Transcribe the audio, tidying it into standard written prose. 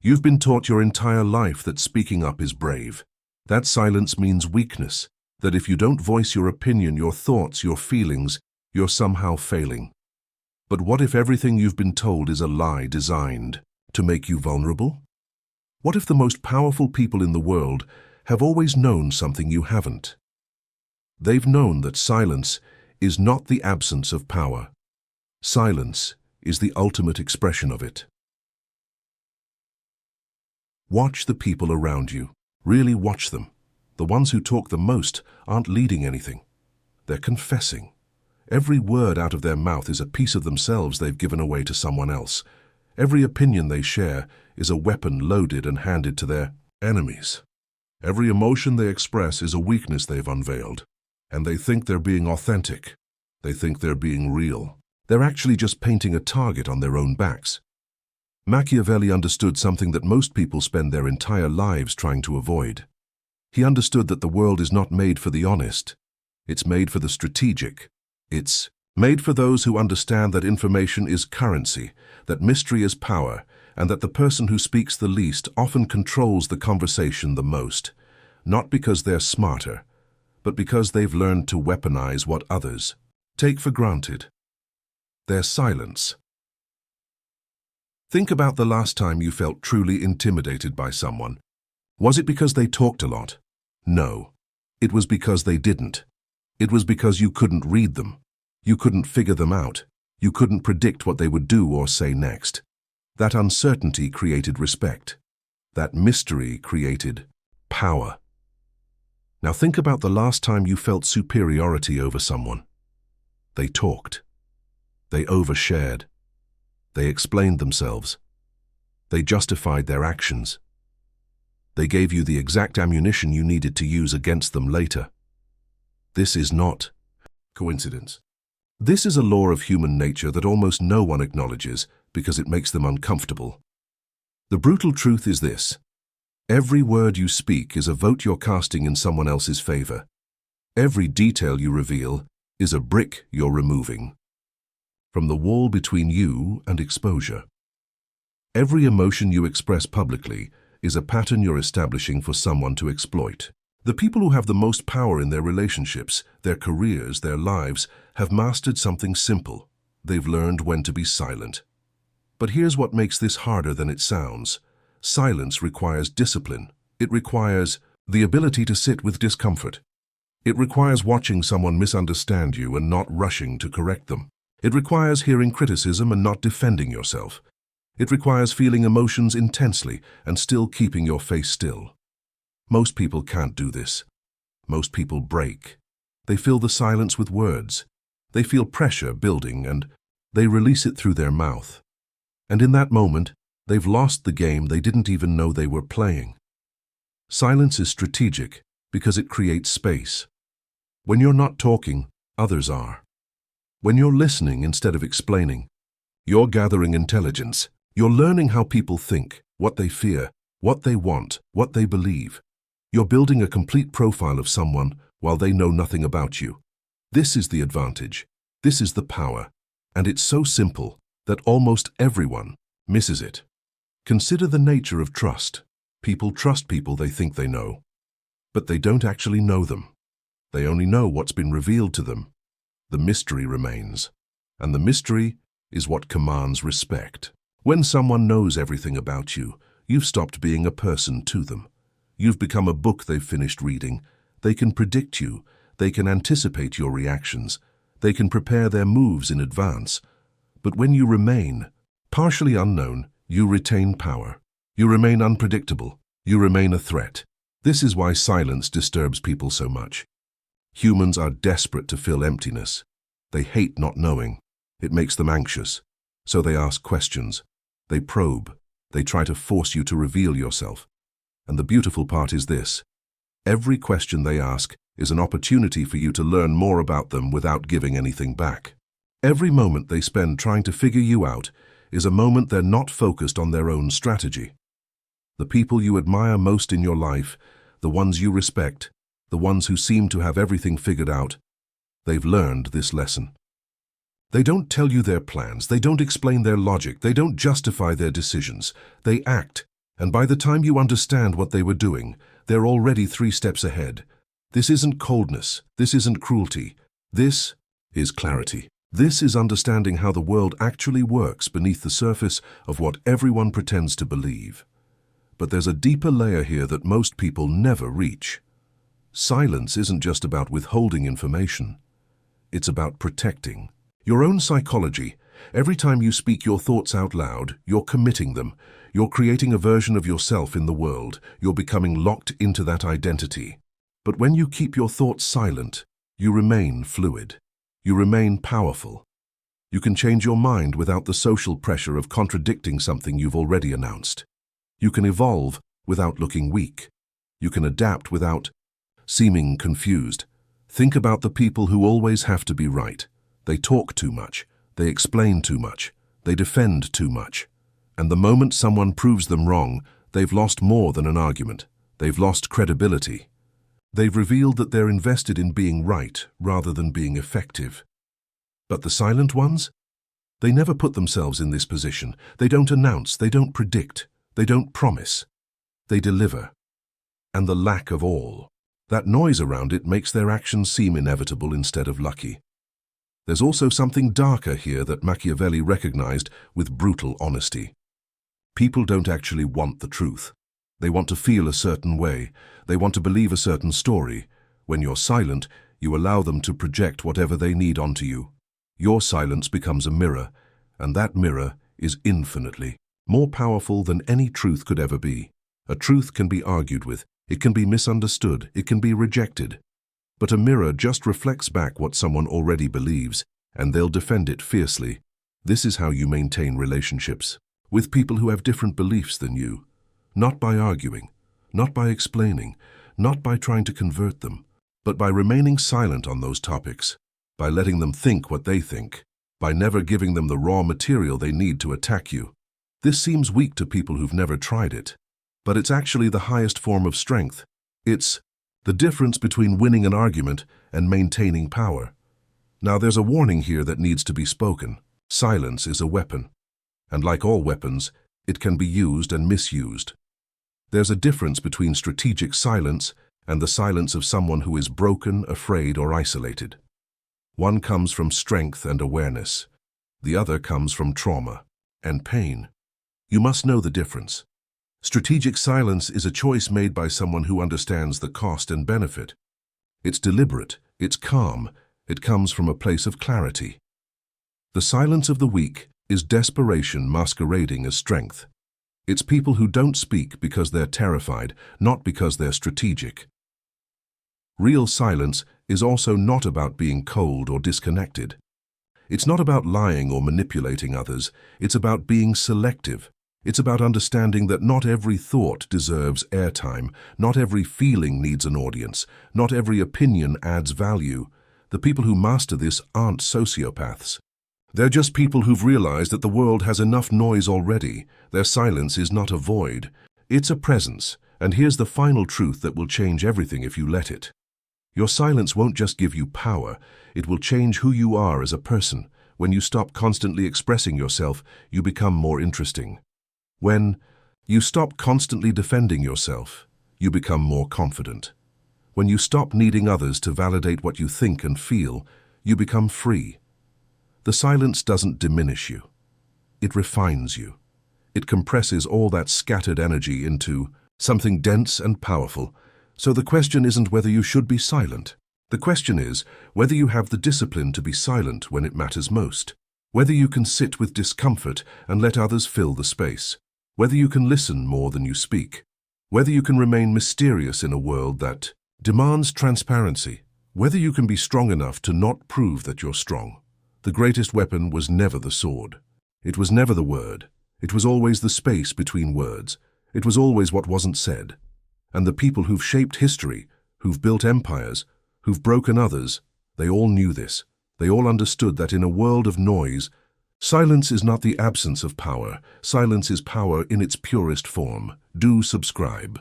You've been taught your entire life that speaking up is brave. That silence means weakness, that if you don't voice your opinion, your thoughts, your feelings, you're somehow failing. But what if everything you've been told is a lie designed to make you vulnerable? What if the most powerful people in the world have always known something you haven't? They've known that silence is not the absence of power. Silence is the ultimate expression of it. Watch the people around you. Really watch them. The ones who talk the most aren't leading anything. They're confessing. Every word out of their mouth is a piece of themselves they've given away to someone else. Every opinion they share is a weapon loaded and handed to their enemies. Every emotion they express is a weakness they've unveiled. And they think they're being authentic. They think they're being real. They're actually just painting a target on their own backs. Machiavelli understood something that most people spend their entire lives trying to avoid. He understood that the world is not made for the honest. It's made for the strategic. It's made for those who understand that information is currency, that mystery is power, and that the person who speaks the least often controls the conversation the most, not because they're smarter, but because they've learned to weaponize what others take for granted: their silence. Think about the last time you felt truly intimidated by someone. Was it because they talked a lot? No. It was because they didn't. It was because you couldn't read them. You couldn't figure them out. You couldn't predict what they would do or say next. That uncertainty created respect. That mystery created power. Now think about the last time you felt superiority over someone. They talked. They overshared. They explained themselves. They justified their actions. They gave you the exact ammunition you needed to use against them later. This is not coincidence. This is a law of human nature that almost no one acknowledges because it makes them uncomfortable. The brutal truth is this: every word you speak is a vote you're casting in someone else's favor. Every detail you reveal is a brick you're removing from the wall between you and exposure. Every emotion you express publicly is a pattern you're establishing for someone to exploit. The people who have the most power in their relationships, their careers, their lives, have mastered something simple. They've learned when to be silent. But here's what makes this harder than it sounds. Silence requires discipline. It requires the ability to sit with discomfort. It requires watching someone misunderstand you and not rushing to correct them. It requires hearing criticism and not defending yourself. It requires feeling emotions intensely and still keeping your face still. Most people can't do this. Most people break. They fill the silence with words. They feel pressure building and they release it through their mouth. And in that moment, they've lost the game they didn't even know they were playing. Silence is strategic because it creates space. When you're not talking, others are. When you're listening instead of explaining, you're gathering intelligence. You're learning how people think, what they fear, what they want, what they believe. You're building a complete profile of someone while they know nothing about you. This is the advantage. This is the power. And it's so simple that almost everyone misses it. Consider the nature of trust. People trust people they think they know, but they don't actually know them. They only know what's been revealed to them. The mystery remains, and the mystery is what commands respect. When someone knows everything about you, you've stopped being a person to them. You've become a book they've finished reading. They can predict you. They can anticipate your reactions. They can prepare their moves in advance. But when you remain partially unknown, you retain power. You remain unpredictable. You remain a threat. This is why silence disturbs people so much. Humans are desperate to fill emptiness. They hate not knowing. It makes them anxious. So they ask questions. They probe. They try to force you to reveal yourself. And the beautiful part is this: every question they ask is an opportunity for you to learn more about them without giving anything back. Every moment they spend trying to figure you out is a moment they're not focused on their own strategy. The people you admire most in your life, the ones you respect, the ones who seem to have everything figured out, they've learned this lesson. They don't tell you their plans, they don't explain their logic, they don't justify their decisions. They act, And by the time you understand what they were doing, they're already 3 steps ahead. This isn't coldness. This isn't cruelty. This is clarity. This is understanding how the world actually works beneath the surface of what everyone pretends to believe. But there's a deeper layer here that most people never reach. Silence isn't just about withholding information. It's about protecting your own psychology. Every time you speak your thoughts out loud, you're committing them. You're creating a version of yourself in the world. You're becoming locked into that identity. But when you keep your thoughts silent, you remain fluid. You remain powerful. You can change your mind without the social pressure of contradicting something you've already announced. You can evolve without looking weak. You can adapt without seeming confused. Think about the people who always have to be right. They talk too much. They explain too much. They defend too much. And the moment someone proves them wrong, they've lost more than an argument. They've lost credibility. They've revealed that they're invested in being right rather than being effective. But the silent ones? They never put themselves in this position. They don't announce, they don't predict, they don't promise. They deliver. And the lack of all, that noise around it makes their actions seem inevitable instead of lucky. There's also something darker here that Machiavelli recognized with brutal honesty. People don't actually want the truth. They want to feel a certain way. They want to believe a certain story. When you're silent, you allow them to project whatever they need onto you. Your silence becomes a mirror, and that mirror is infinitely more powerful than any truth could ever be. A truth can be argued with, it can be misunderstood, it can be rejected. But a mirror just reflects back what someone already believes, and they'll defend it fiercely. This is how you maintain relationships with people who have different beliefs than you. Not by arguing, not by explaining, not by trying to convert them, but by remaining silent on those topics, by letting them think what they think, by never giving them the raw material they need to attack you. This seems weak to people who've never tried it, but it's actually the highest form of strength. It's the difference between winning an argument and maintaining power. Now there's a warning here that needs to be spoken. Silence is a weapon, and like all weapons, it can be used and misused. There's a difference between strategic silence and the silence of someone who is broken, afraid, or isolated. One comes from strength and awareness. The other comes from trauma and pain. You must know the difference. Strategic silence is a choice made by someone who understands the cost and benefit. It's deliberate, it's calm, it comes from a place of clarity. The silence of the weak is desperation masquerading as strength. It's people who don't speak because they're terrified, not because they're strategic. Real silence is also not about being cold or disconnected. It's not about lying or manipulating others. It's about being selective. It's about understanding that not every thought deserves airtime, not every feeling needs an audience, not every opinion adds value. The people who master this aren't sociopaths. They're just people who've realized that the world has enough noise already. Their silence is not a void. It's a presence. And here's the final truth that will change everything if you let it. Your silence won't just give you power. It will change who you are as a person. When you stop constantly expressing yourself, you become more interesting. When you stop constantly defending yourself, you become more confident. When you stop needing others to validate what you think and feel, you become free. The silence doesn't diminish you. It refines you. It compresses all that scattered energy into something dense and powerful. So the question isn't whether you should be silent. The question is whether you have the discipline to be silent when it matters most. Whether you can sit with discomfort and let others fill the space. Whether you can listen more than you speak. Whether you can remain mysterious in a world that demands transparency. Whether you can be strong enough to not prove that you're strong. The greatest weapon was never the sword. It was never the word. It was always the space between words. It was always what wasn't said. And the people who've shaped history, who've built empires, who've broken others, they all knew this. They all understood that in a world of noise, silence is not the absence of power. Silence is power in its purest form. Do subscribe.